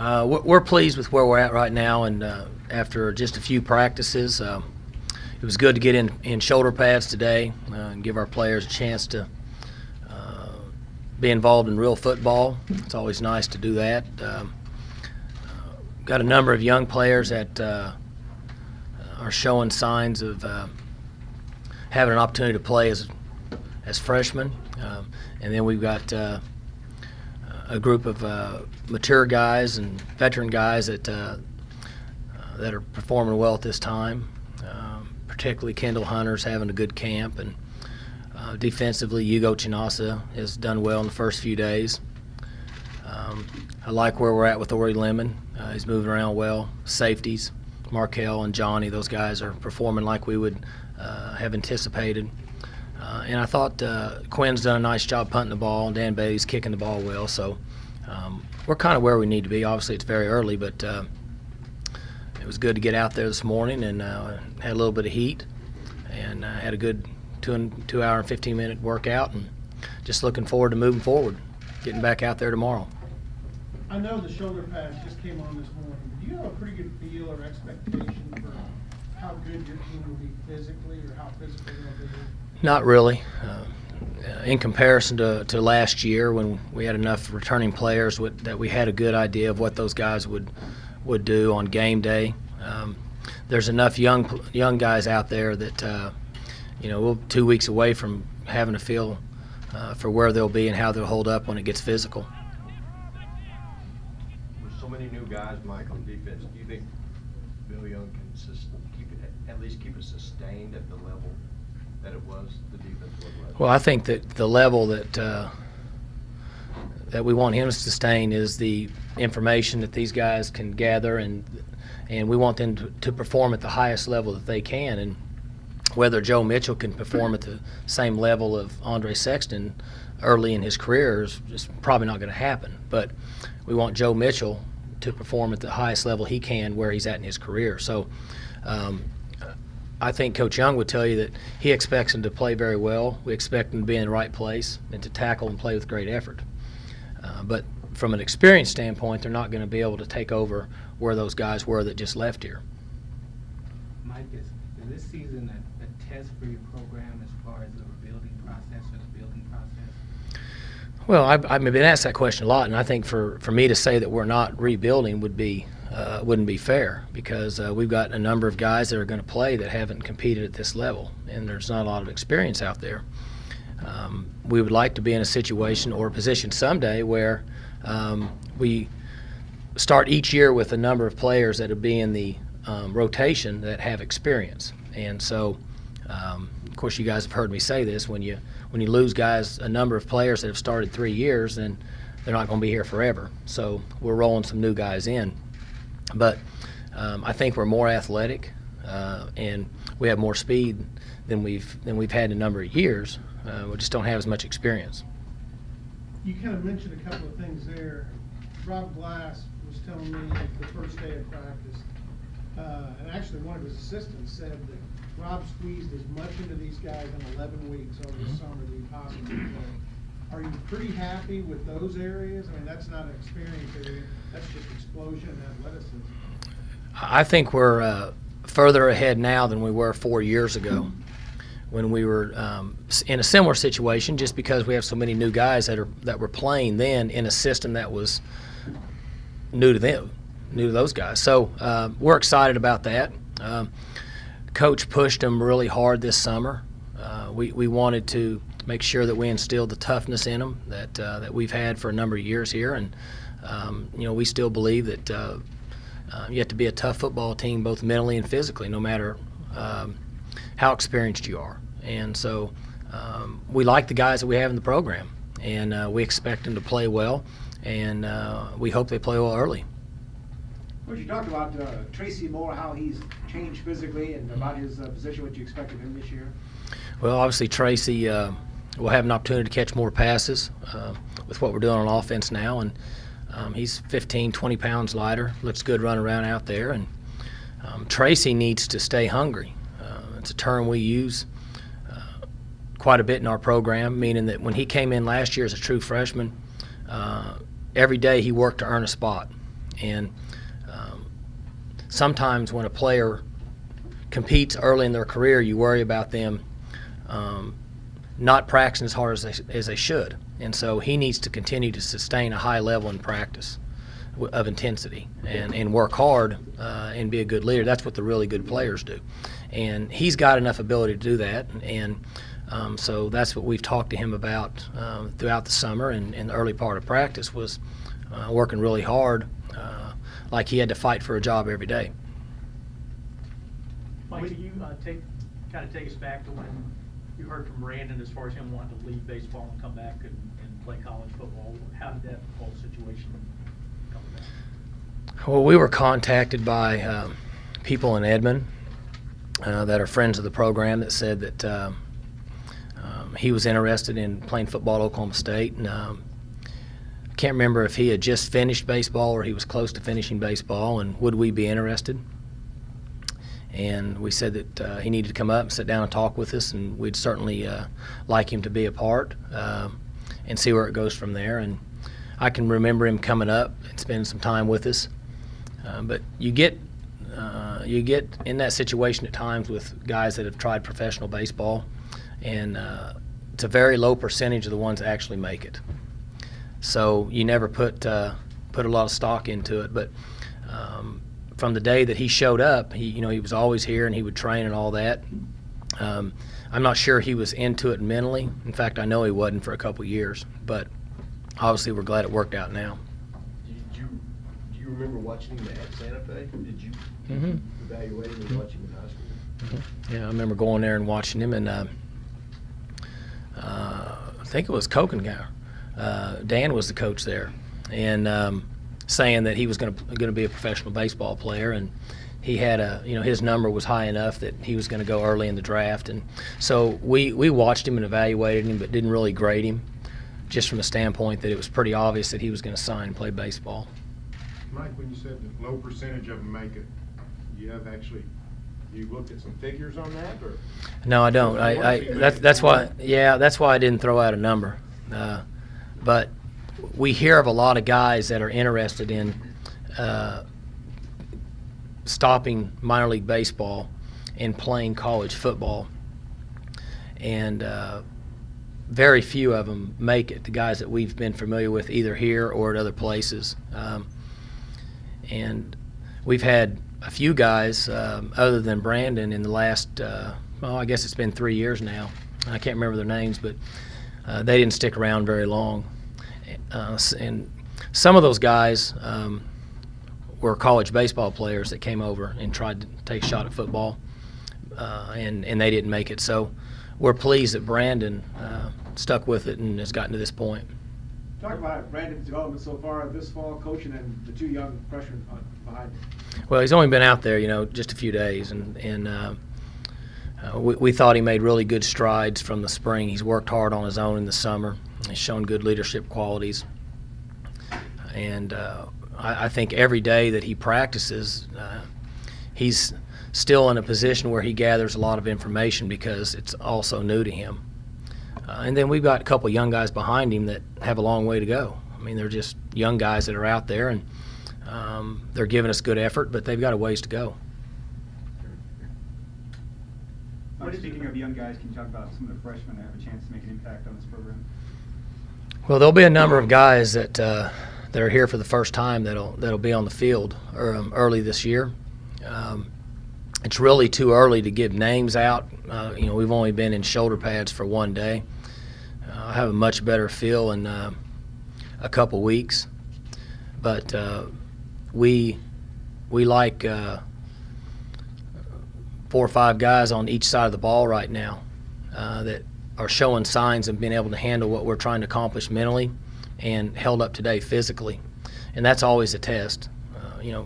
We're pleased with where we're at right now, and after just a few practices, it was good to get in shoulder pads today and give our players a chance to be involved in real football. It's always nice to do that. Got a number of young players that are showing signs of having an opportunity to play as freshmen, and then we've got a group of mature guys and veteran guys that are performing well at this time. Particularly Kendall Hunter's having a good camp, and defensively Hugo Chinasa has done well in the first few days. I like where we're at with Ori Lemon. He's moving around well. Safeties, Markel and Johnny, those guys are performing like we would have anticipated. And I thought Quinn's done a nice job punting the ball, and Dan Bailey's kicking the ball well. So we're kind of where we need to be. Obviously, it's very early, but it was good to get out there this morning and had a little bit of heat, and had a good 2 hour and 15-minute workout, and just looking forward to moving forward, getting back out there tomorrow. I know the shoulder pads just came on this morning. Do you have a pretty good feel or expectation for how good your team will be physically, or how physically they'll be? Not really. In comparison to last year, when we had enough returning players that we had a good idea of what those guys would do on game day. There's enough young guys out there that we're 2 weeks away from having a feel for where they'll be and how they'll hold up when it gets physical. With so many new guys, Mike, on defense, do you think Bill Young can at least keep it sustained at the level that it was, the defense was last? Well, I think that the level that we want him to sustain is the information that these guys can gather, and we want them to perform at the highest level that they can. And whether Joe Mitchell can perform at the same level of Andre Sexton early in his career is probably not going to happen. But we want Joe Mitchell to perform at the highest level he can where he's at in his career. So I think Coach Young would tell you that he expects him to play very well. We expect him to be in the right place and to tackle and play with great effort. But from an experience standpoint, they're not going to be able to take over where those guys were that just left here. Mike, is this season a test for your program as far as the rebuilding process or the building process? Well, I've been asked that question a lot, and I think for me to say that we're not rebuilding wouldn't be fair, because we've got a number of guys that are going to play that haven't competed at this level, and there's not a lot of experience out there. We would like to be in a situation or a position someday where we start each year with a number of players that will be in the rotation that have experience. And so, of course, you guys have heard me say this, when you lose guys, a number of players that have started 3 years, then they're not going to be here forever. So we're rolling some new guys in. But I think we're more athletic, and we have more speed than we've had in a number of years. We just don't have as much experience. You kind of mentioned a couple of things there. Rob Glass was telling me the first day of practice, and actually one of his assistants said that Rob squeezed as much into these guys in 11 weeks over the summer that he possibly could. Are you pretty happy with those areas? I mean, that's not an experience area. That's just explosion and athleticism. I think we're further ahead now than we were 4 years ago, when we were in a similar situation, just because we have so many new guys that were playing then in a system that was new to them, new to those guys. So we're excited about that. Coach pushed them really hard this summer. We wanted to make sure that we instilled the toughness in them that we've had for a number of years here, and we still believe that you have to be a tough football team, both mentally and physically, no matter how experienced you are. And so we like the guys that we have in the program, and we expect them to play well, and we hope they play well early. Coach, you talked about Tracy Moore, how he's changed physically, and about his position, what you expect of him this year. Well, obviously Tracy will have an opportunity to catch more passes with what we're doing on offense now, and he's 15, 20 pounds lighter, looks good running around out there, and Tracy needs to stay hungry. It's a term we use quite a bit in our program, meaning that when he came in last year as a true freshman, every day he worked to earn a spot. And sometimes when a player competes early in their career, you worry about them not practicing as hard as they should. And so he needs to continue to sustain a high level in practice of intensity and work hard and be a good leader. That's what the really good players do. And he's got enough ability to do that. And so that's what we've talked to him about throughout the summer and in the early part of practice was working really hard like he had to fight for a job every day. Mike, can you take us back to when you heard from Brandon as far as him wanting to leave baseball and come back and play college football? How did that whole situation come about? Well, we were contacted by people in Edmond that are friends of the program that said that he was interested in playing football at Oklahoma State. And I can't remember if he had just finished baseball or he was close to finishing baseball, and would we be interested? And we said that he needed to come up and sit down and talk with us, and we'd certainly like him to be a part and see where it goes from there. And I can remember him coming up and spending some time with us. But you get in that situation at times with guys that have tried professional baseball, and it's a very low percentage of the ones that actually make it. So you never put a lot of stock into it. But from the day that he showed up, he was always here and he would train and all that. I'm not sure he was into it mentally. In fact, I know he wasn't for a couple years. But obviously, we're glad it worked out now. Do you remember watching him at Santa Fe? Did you evaluate him and watch him in high school? Yeah, I remember going there and watching him, and I think it was Kokengauer. Dan was the coach there, and saying that he was going to be a professional baseball player, and he had his number was high enough that he was going to go early in the draft. And so we watched him and evaluated him, but didn't really grade him, just from the standpoint that it was pretty obvious that he was going to sign and play baseball. Mike, when you said that low percentage of them make it, you looked at some figures on that, or? No, I don't. That's why I didn't throw out a number. But we hear of a lot of guys that are interested in stopping minor league baseball and playing college football, and very few of them make it. The guys that we've been familiar with, either here or at other places, and we've had a few guys other than Brandon in the last, I guess it's been 3 years now. I can't remember their names, but they didn't stick around very long. And some of those guys were college baseball players that came over and tried to take a shot at football, and they didn't make it. So we're pleased that Brandon stuck with it and has gotten to this point. Talk about Brandon's development so far this fall, coaching and the two young freshmen behind him. Well, he's only been out there, just a few days, and we thought he made really good strides from the spring. He's worked hard on his own in the summer. He's shown good leadership qualities, and I think every day that he practices, he's still in a position where he gathers a lot of information because it's also new to him. And then we've got a couple young guys behind him that have a long way to go. I mean, they're just young guys that are out there, and they're giving us good effort, but they've got a ways to go. Speaking of young guys, can you talk about some of the freshmen that have a chance to make an impact on this program? Well, there'll be a number of guys that are here for the first time that'll be on the field early this year. It's really too early to give names out. We've only been in shoulder pads for one day. I have a much better feel in a couple weeks, but we like 4 or 5 guys on each side of the ball right now that are showing signs of being able to handle what we're trying to accomplish mentally and held up today physically. And that's always a test.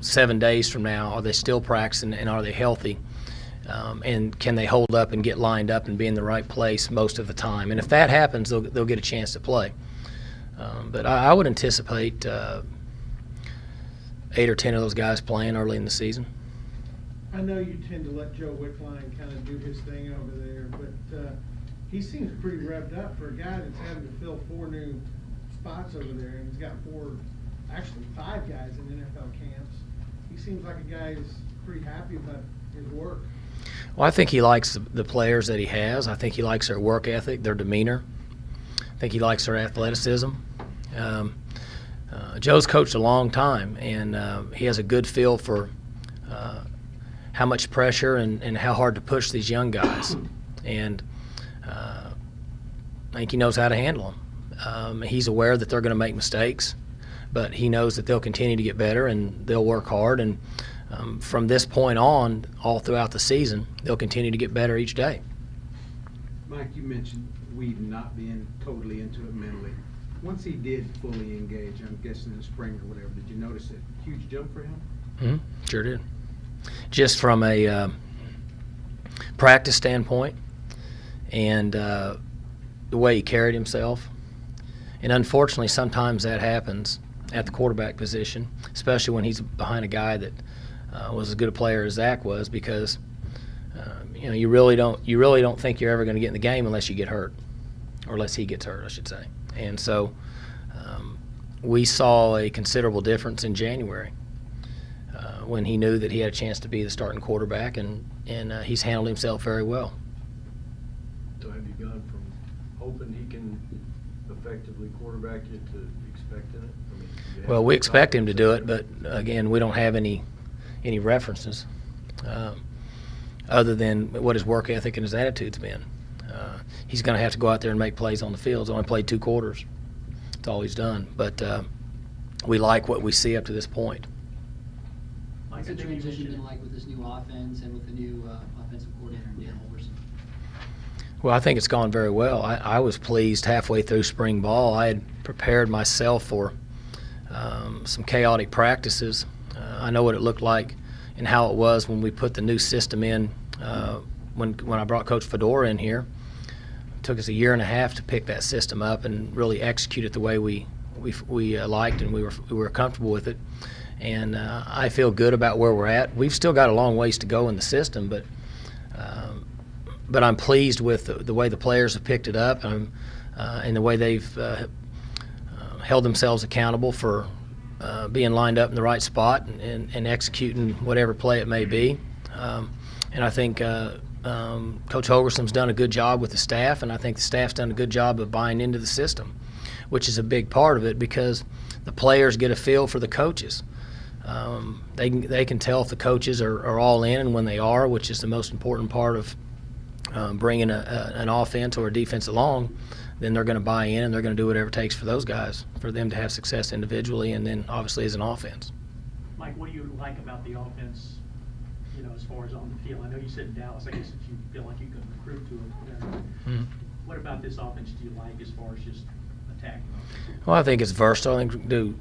7 days from now, are they still practicing and are they healthy? And can they hold up and get lined up and be in the right place most of the time? And if that happens, they'll get a chance to play. But I would anticipate 8 or 10 of those guys playing early in the season. I know you tend to let Joe Wickline kind of do his thing over there, but he seems pretty revved up for a guy that's having to fill 4 new spots over there, and he's got 4 actually 5 guys in NFL camps. He seems like a guy who's pretty happy about his work. Well, I think he likes the players that he has. I think he likes their work ethic, their demeanor. I think he likes their athleticism. Joe's coached a long time, and he has a good feel for how much pressure and how hard to push these young guys. And I think he knows how to handle them. He's aware that they're going to make mistakes, but he knows that they'll continue to get better and they'll work hard. And from this point on, all throughout the season, they'll continue to get better each day. Mike, you mentioned Weed not being totally into it mentally. Once he did fully engage, I'm guessing in the spring or whatever, did you notice a huge jump for him? Mm-hmm. Sure did. Just from a practice standpoint and the way he carried himself. And unfortunately, sometimes that happens at the quarterback position, especially when he's behind a guy that was as good a player as Zach was, because you really don't think you're ever going to get in the game unless you get hurt, or unless he gets hurt, I should say. And so we saw a considerable difference in January when he knew that he had a chance to be the starting quarterback, and he's handled himself very well. So have you gone from hoping he can effectively quarterback you to expecting it? I mean, do you have Well, we any expect him to do it, confidence but again, we don't have any references other than what his work ethic and his attitude's been. He's going to have to go out there and make plays on the field. He's only played 2 quarters. That's all he's done. But we like what we see up to this point. Mike, What's I the think you transition mentioned- been like with this new offense and with the new offensive coordinator, Dan Holberson? Well, I think it's gone very well. I was pleased halfway through spring ball. I had prepared myself for some chaotic practices. I know what it looked like and how it was when we put the new system in when I brought Coach Fedora in here. It took us a year and a half to pick that system up and really execute it the way we liked, and we were comfortable with it. And I feel good about where we're at. We've still got a long ways to go in the system, but I'm pleased with the way the players have picked it up, and the way they've held themselves accountable for being lined up in the right spot and executing whatever play it may be. And I think Coach Holgerson's done a good job with the staff, and I think the staff's done a good job of buying into the system, which is a big part of it because the players get a feel for the coaches. They can tell if the coaches are all in, and when they are, which is the most important part of bringing an offense or a defense along, then they're going to buy in and they're going to do whatever it takes for those guys, for them to have success individually and then obviously as an offense. Mike, what do you like about the offense, as far as on the field? I know you said in Dallas, I guess that you feel like you can recruit to it. Mm-hmm. What about this offense do you like as far as just attacking offense? Well, I think it's versatile. I think we can do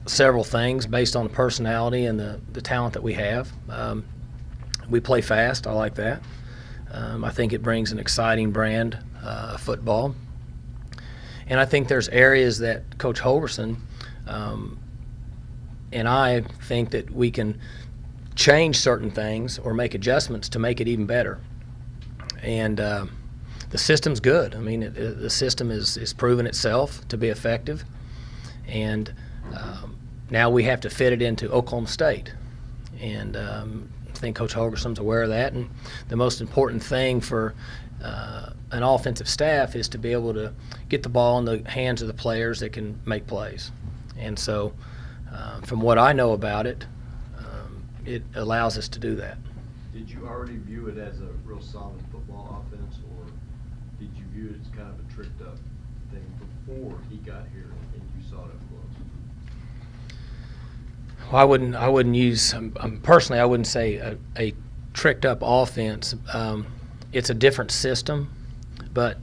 several things based on the personality and the talent that we have. We play fast. I like that. I think it brings an exciting brand of football. And I think there's areas that Coach Holgerson and I think that we can change certain things or make adjustments to make it even better. And the system's good. I mean, the system is proven itself to be effective. And now we have to fit it into Oklahoma State. And I think Coach Holgerson's aware of that. And the most important thing for an offensive staff is to be able to get the ball in the hands of the players that can make plays. And so from what I know about it, it allows us to do that. Did you already view it as a real solid football offense, or did you view it as kind of a tricked up thing before he got here and you saw it up close? Well, I wouldn't use personally. I wouldn't say a tricked up offense. It's a different system, but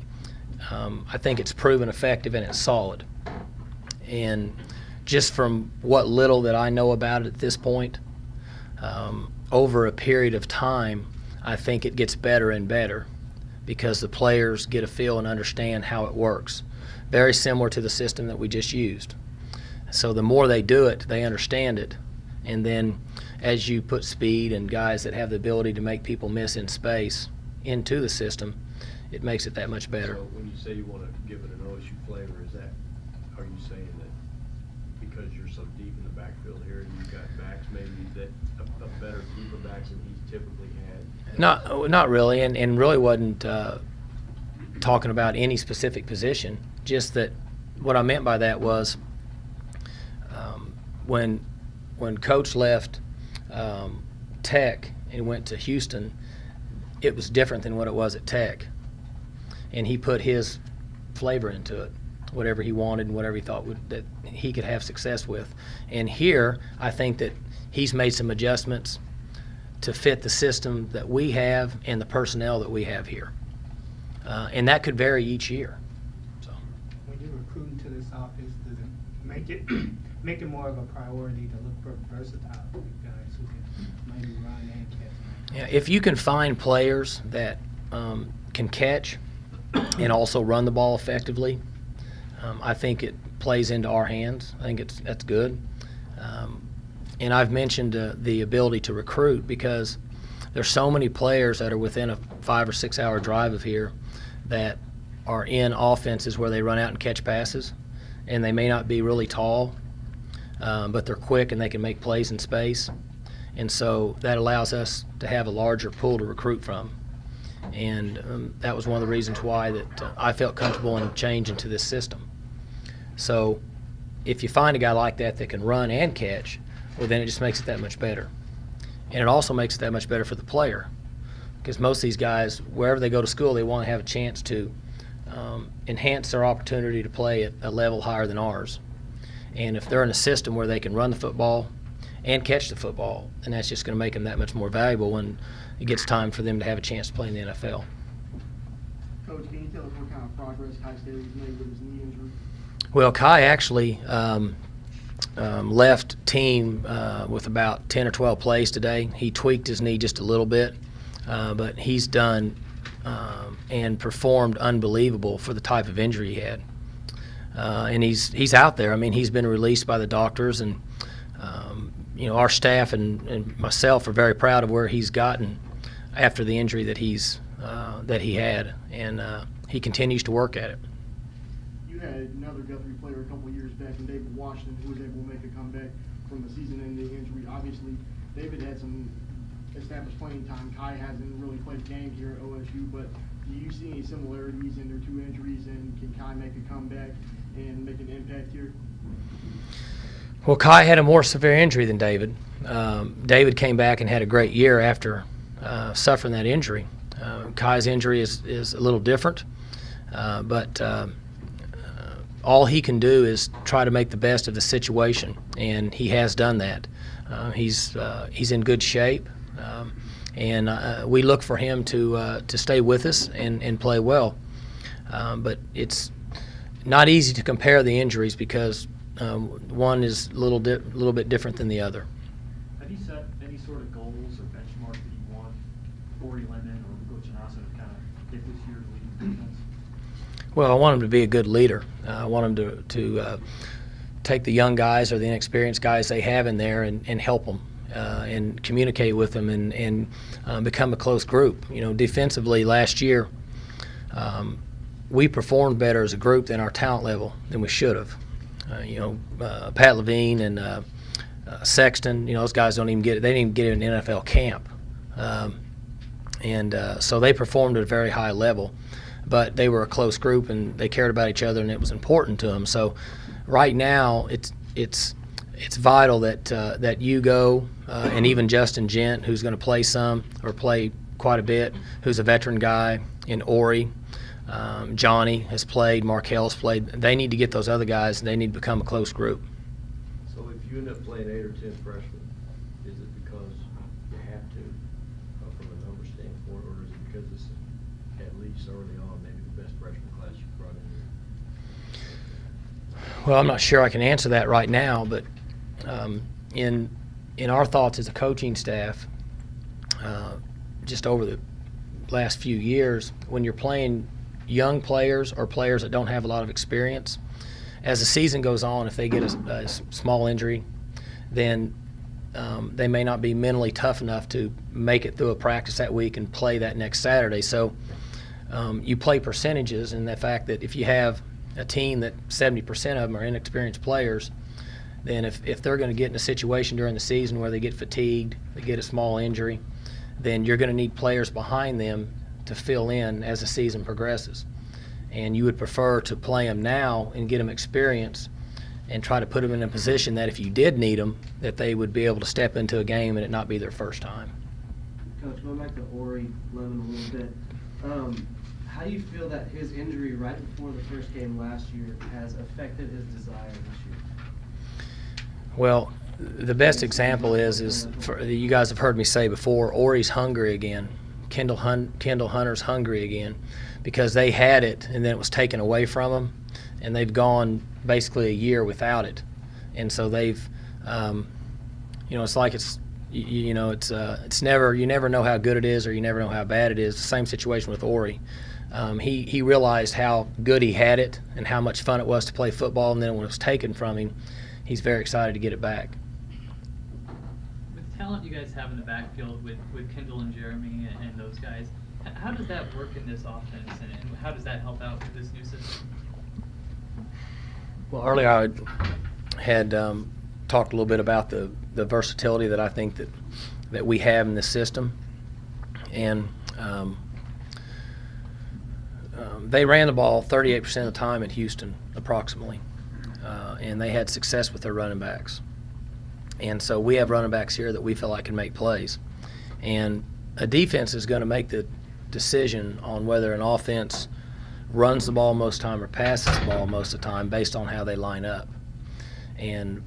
I think it's proven effective and it's solid. And just from what little that I know about it at this point, over a period of time, I think it gets better and better because the players get a feel and understand how it works. Very similar to the system that we just used. So the more they do it, they understand it. And then as you put speed and guys that have the ability to make people miss in space into the system, it makes it that much better. So when you say you want to give it an OSU flavor, are you saying that because you're so deep in the backfield here and you've got backs maybe that a better group of backs than he's typically had? Not really, and really wasn't talking about any specific position. Just that what I meant by that was when Coach left Tech and went to Houston, it was different than what it was at Tech, and he put his flavor into it, whatever he wanted and whatever he thought that he could have success with. And here, I think that he's made some adjustments to fit the system that we have and the personnel that we have here. And that could vary each year. So. When you're recruiting to this office, does it make it more of a priority to look for versatile guys who can maybe run and catch? Yeah, if you can find players that can catch and also run the ball effectively, I think it plays into our hands. I think that's good. And I've mentioned the ability to recruit because there's so many players that are within a 5 or 6 hour drive of here that are in offenses where they run out and catch passes, and they may not be really tall, but they're quick and they can make plays in space. And so that allows us to have a larger pool to recruit from. And that was one of the reasons why that I felt comfortable in changing to this system. So if you find a guy like that that can run and catch, well, then it just makes it that much better. And it also makes it that much better for the player, because most of these guys, wherever they go to school, they want to have a chance to enhance their opportunity to play at a level higher than ours. And if they're in a system where they can run the football and catch the football, then that's just going to make them that much more valuable when it gets time for them to have a chance to play in the NFL. Coach, can you tell us what kind of progress Kai Staley's made with his knee injury? Well, Kai actually left team with about 10 or 12 plays today. He tweaked his knee just a little bit, but he's done and performed unbelievable for the type of injury he had. And he's out there. I mean, he's been released by the doctors, and our staff and myself are very proud of where he's gotten after the injury that he had, and he continues to work at it. You had another Guthrie player a couple of years back, in David Washington, who was able to make a comeback from the season-ending injury. Obviously, David had some established playing time. Kai hasn't really played games here at OSU, but do you see any similarities in their two injuries, and can Kai make a comeback and make an impact here? Well, Kai had a more severe injury than David. David came back and had a great year after suffering that injury. Kai's injury is a little different, but all he can do is try to make the best of the situation, and he has done that. He's in good shape, and we look for him to stay with us and play well. But it's not easy to compare the injuries because one is a little bit different than the other. Have you set any sort of goals or benchmarks that you want Corey Lemon or Coach Anasa to kind of get this year to lead defense? Well, I want him to be a good leader. I want him to take the young guys or the inexperienced guys they have in there and help them and communicate with them and become a close group. Defensively last year, we performed better as a group than our talent level than we should have. Pat Levine and Sexton, those guys they didn't even get an NFL camp. So they performed at a very high level. But they were a close group and they cared about each other, and it was important to them. So right now it's vital that you go and even Justin Gent, who's going to play some or play quite a bit, who's a veteran guy, and Ori, Johnny has played, Markel's played. They need to get those other guys, and they need to become a close group. So if you end up playing 8 or 10 freshmen, is it because you have to from a number standpoint, or is it because it's at least early on maybe the best freshman class you've brought in here? Well, I'm not sure I can answer that right now, but in our thoughts as a coaching staff, just over the last few years, when you're playing young players or players that don't have a lot of experience, as the season goes on, if they get a small injury, then they may not be mentally tough enough to make it through a practice that week and play that next Saturday. So you play percentages, and the fact that if you have a team that 70% of them are inexperienced players, then if they're going to get in a situation during the season where they get fatigued, they get a small injury, then you're going to need players behind them to fill in as the season progresses. And you would prefer to play them now and get them experience and try to put them in a position that if you did need them, that they would be able to step into a game and it not be their first time. Coach, going back to Ori Lemon a little bit, how do you feel that his injury right before the first game last year has affected his desire this year? Well, the best example is you guys have heard me say before, Ori's hungry again. Kendall Hunter's hungry again because they had it and then it was taken away from them, and they've gone basically a year without it. And so they've, it's like it's never, you never know how good it is or you never know how bad it is. The same situation with Ori. He realized how good he had it and how much fun it was to play football, and then when it was taken from him, he's very excited to get it back. With the talent you guys have in the backfield with Kendall and Jeremy and those guys, how does that work in this offense, and how does that help out with this new system? Well, earlier I had talked a little bit about the versatility that I think that we have in this system, and they ran the ball 38% of the time at Houston, approximately, and they had success with their running backs. And so we have running backs here that we feel like can make plays. And a defense is going to make the decision on whether an offense runs the ball most of the time or passes the ball most of the time based on how they line up. And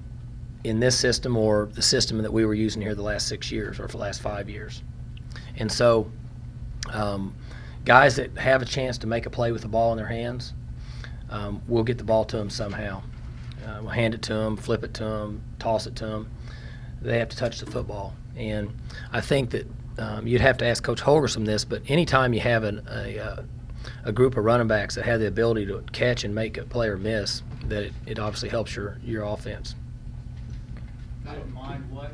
in this system, or the system that we were using here the last 6 years or for the last 5 years. And so guys that have a chance to make a play with the ball in their hands, we'll get the ball to them somehow. We'll hand it to them, flip it to them, toss it to them. They have to touch the football. And I think that you'd have to ask Coach Holgorsen this, but anytime you have a group of running backs that have the ability to catch and make a player miss, that it obviously helps your offense. That in mind, what's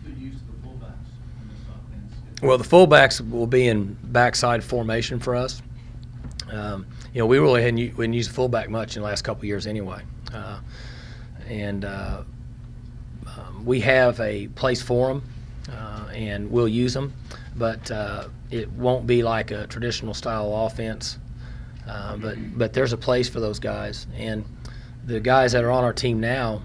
the use of the fullbacks in this offense? Well, the fullbacks will be in backside formation for us. We really hadn't used the fullback much in the last couple of years anyway. We have a place for them, and we'll use them, but it won't be like a traditional style offense. But there's a place for those guys, and the guys that are on our team now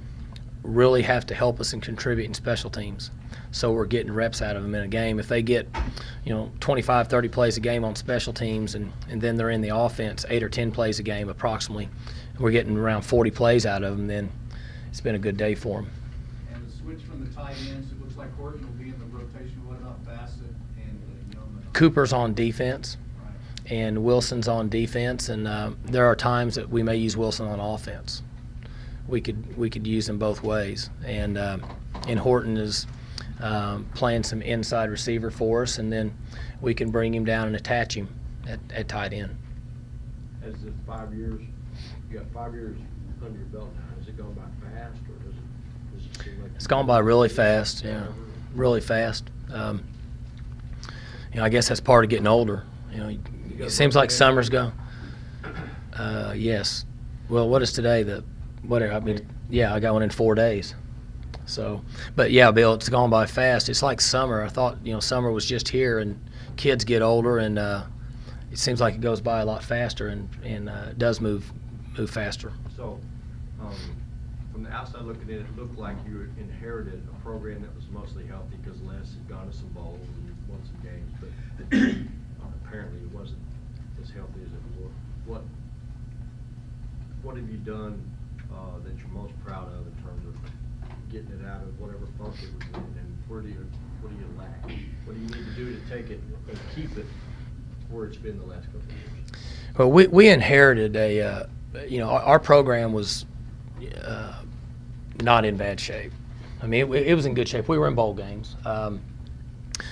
really have to help us and contribute in special teams. So we're getting reps out of them in a game. If they get, 25, 30 plays a game on special teams, and then they're in the offense 8 or 10 plays a game approximately, we're getting around 40 plays out of them, then it's been a good day for them. And the switch from the tight ends, it looks like Horton will be in the rotation. What about Bassett and Cooper's on defense, and Wilson's on defense, and there are times that we may use Wilson on offense. We could use them both ways, and Horton is playing some inside receiver for us, and then we can bring him down and attach him at tight end. As the 5 years, you got 5 years under your belt now. Has it gone by fast, or does it seem like it's gone by really fast? Yeah, really fast. I guess that's part of getting older. It seems like summer's gone. Yes. Well, what is today? I got one in 4 days. So, but yeah, Bill, it's gone by fast. It's like summer. I thought, summer was just here, and kids get older, and it seems like it goes by a lot faster, and it does move faster. So, from the outside looking in, it looked like you inherited a program that was mostly healthy because Les had gone to some bowls and won some games, but apparently it wasn't as healthy as it was. What have you done that you're most proud of in terms of getting it out of whatever funk it was in, and what do you lack? What do you need to do to take it and keep it where it's been the last couple of years? Well, we inherited our program was not in bad shape. I mean, it was in good shape. We were in bowl games.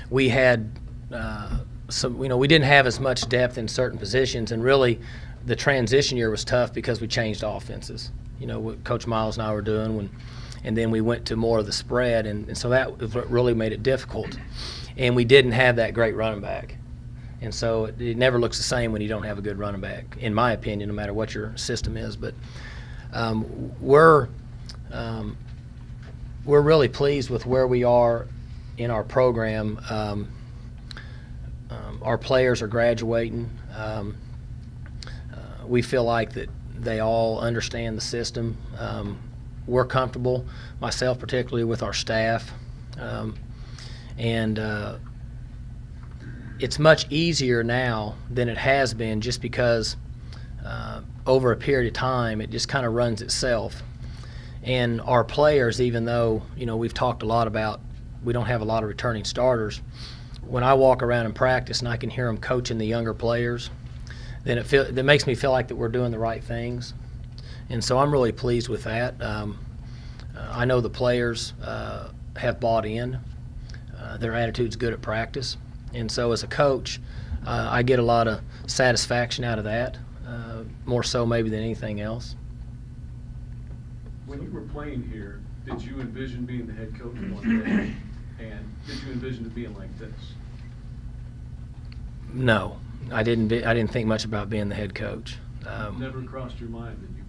We had we didn't have as much depth in certain positions, and really the transition year was tough because we changed offenses. What Coach Miles and I were doing and then we went to more of the spread, and so that was what really made it difficult. And we didn't have that great running back. And so it never looks the same when you don't have a good running back, in my opinion, no matter what your system is. But we're we're really pleased with where we are in our program. Our players are graduating. We feel like that they all understand the system. We're comfortable, myself particularly, with our staff. And it's much easier now than it has been, just because over a period of time it just kind of runs itself. And our players, even though we've talked a lot about we don't have a lot of returning starters, when I walk around in practice and I can hear them coaching the younger players, then it makes me feel like that we're doing the right things. And so I'm really pleased with that. I know the players have bought in. Their attitude's good at practice. And so as a coach, I get a lot of satisfaction out of that, more so maybe than anything else. When you were playing here, did you envision being the head coach one day? And did you envision it being like this? No, I didn't think much about being the head coach. Never crossed your mind that you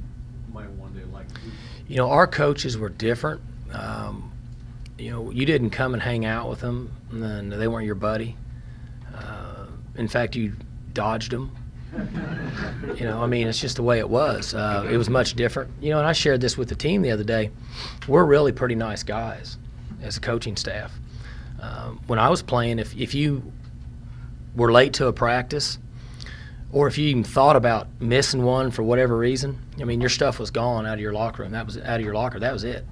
might one day like to do? Our coaches were different. You didn't come and hang out with them, and they weren't your buddy. In fact, you dodged them. It's just the way it was. It was much different. And I shared this with the team the other day. We're really pretty nice guys as a coaching staff. When I was playing, if you were late to a practice, or if you even thought about missing one for whatever reason, your stuff was gone out of your locker room. That was out of your locker. That was it.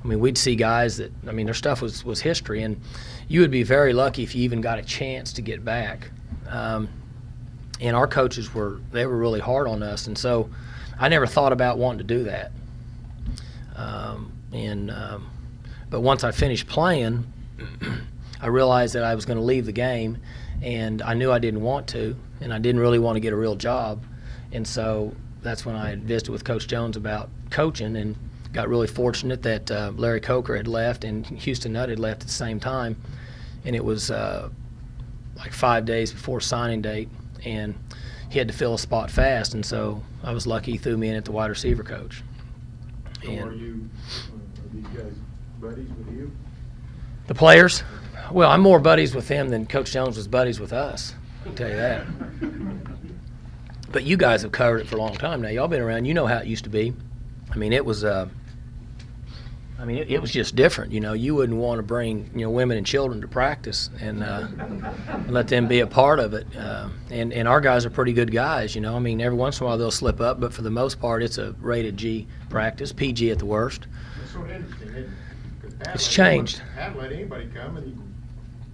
We'd see guys that, their stuff was history, and you would be very lucky if you even got a chance to get back. And our coaches were really hard on us, and so I never thought about wanting to do that. But once I finished playing, I realized that I was going to leave the game, and I knew I didn't want to, and I didn't really want to get a real job. And so that's when I visited with Coach Jones about coaching, and got really fortunate that Larry Coker had left and Houston Nutt had left at the same time. And it was like 5 days before signing date, and he had to fill a spot fast, and so I was lucky he threw me in at the wide receiver coach. So are these guys buddies with you? The players? Well, I'm more buddies with them than Coach Jones was buddies with us, I can tell you that. But you guys have covered it for a long time now. Y'all been around. You know how it used to be. It was it was just different. You wouldn't want to bring women and children to practice and let them be a part of it. And our guys are pretty good guys. Every once in a while they'll slip up, but for the most part it's a rated G practice, PG at the worst. It's sort of interesting, isn't it? 'Cause Pat It's let changed. Pat let anybody come and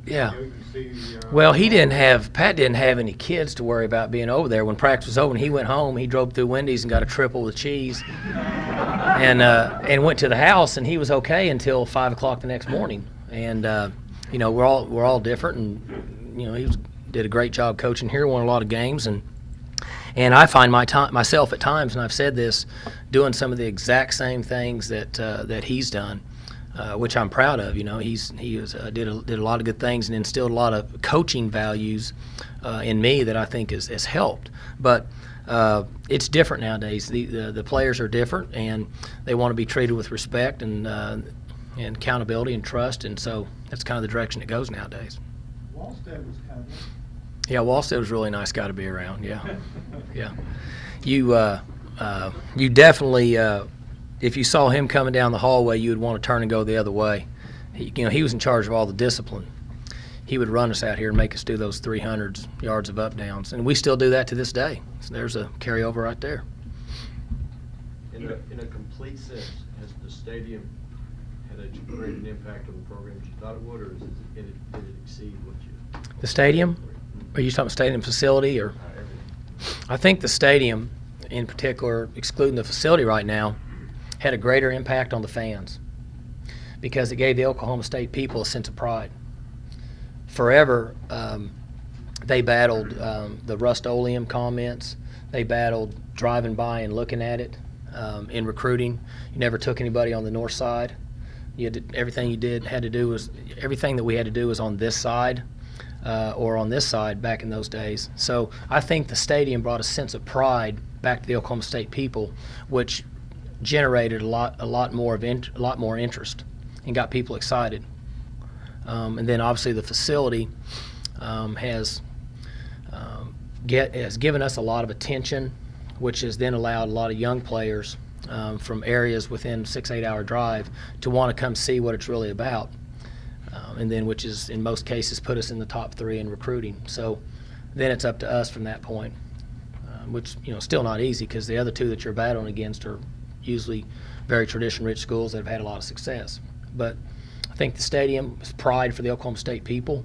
Yeah. you can see, Well, Pat didn't have any kids to worry about being over there. When practice was over and he went home, he drove through Wendy's and got a triple with cheese, and went to the house, and he was okay until 5 o'clock the next morning. And we're all different, and he did a great job coaching here, won a lot of games, and I find myself at times, and I've said this, doing some of the exact same things that he's done. Which I'm proud of. He did a lot of good things and instilled a lot of coaching values in me that I think has helped. But it's different nowadays. The players are different, and they want to be treated with respect and accountability and trust, and so that's kind of the direction it goes nowadays. Wallstead was kind of. Yeah, Wallstead was a really nice guy to be around. Yeah, yeah. You definitely. If you saw him coming down the hallway, you would want to turn and go the other way. He was in charge of all the discipline. He would run us out here and make us do those 300 yards of up downs, and we still do that to this day. So there's a carryover right there. In a complete sense, has the stadium had a great impact on the program as you thought it would, or did it exceed what you? The stadium? Are you talking stadium facility or? Everything. I think the stadium, in particular, excluding the facility right now, had a greater impact on the fans because it gave the Oklahoma State people a sense of pride. Forever, they battled the Rust-Oleum comments. They battled driving by and looking at it. In recruiting, you never took anybody on the north side. Everything that we had to do was on this side or on this side back in those days. So I think the stadium brought a sense of pride back to the Oklahoma State people, which generated a lot more interest and got people excited. And then obviously the facility has given us a lot of attention, which has then allowed a lot of young players from areas within 6-8 hour drive to want to come see what it's really about. And then which is in most cases put us in the top 3 in recruiting. So then it's up to us from that point, which still not easy because the other 2 that you're battling against are usually very tradition-rich schools that have had a lot of success. But I think the stadium is pride for the Oklahoma State people,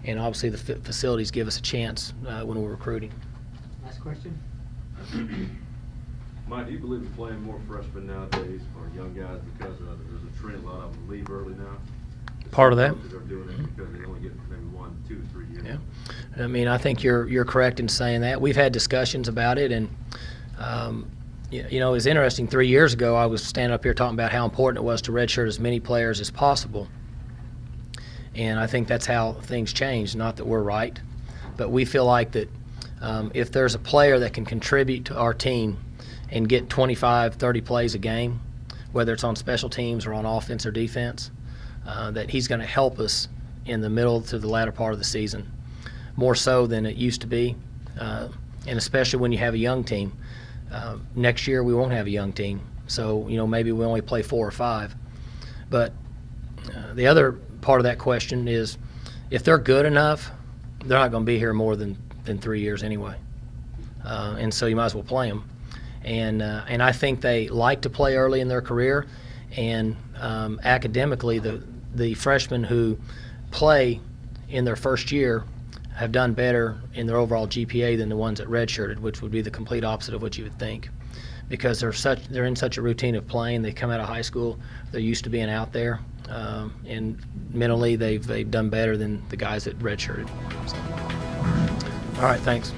and obviously the facilities give us a chance when we're recruiting. Last question. Mike, do you believe in playing more freshmen nowadays or young guys because there's a trend, a lot of them leave early now? Part of that. They're doing it because they only get maybe 1, 2, 3 years. Yeah, I mean, I think you're correct in saying that. We've had discussions about it, and it was interesting. 3 years ago, I was standing up here talking about how important it was to redshirt as many players as possible, and I think that's how things changed. Not that we're right, but we feel like that if there's a player that can contribute to our team and get 25, 30 plays a game, whether it's on special teams or on offense or defense, that he's going to help us in the middle to the latter part of the season, more so than it used to be, and especially when you have a young team. Next year we won't have a young team, so maybe we only play 4 or 5. But the other part of that question is, if they're good enough, they're not going to be here more than 3 years anyway, and so you might as well play them. And I think they like to play early in their career, and academically the freshmen who play in their first year have done better in their overall GPA than the ones that redshirted, which would be the complete opposite of what you would think, because they're in such a routine of playing. They come out of high school, they're used to being out there, and mentally they've done better than the guys that redshirted. So. All right, thanks.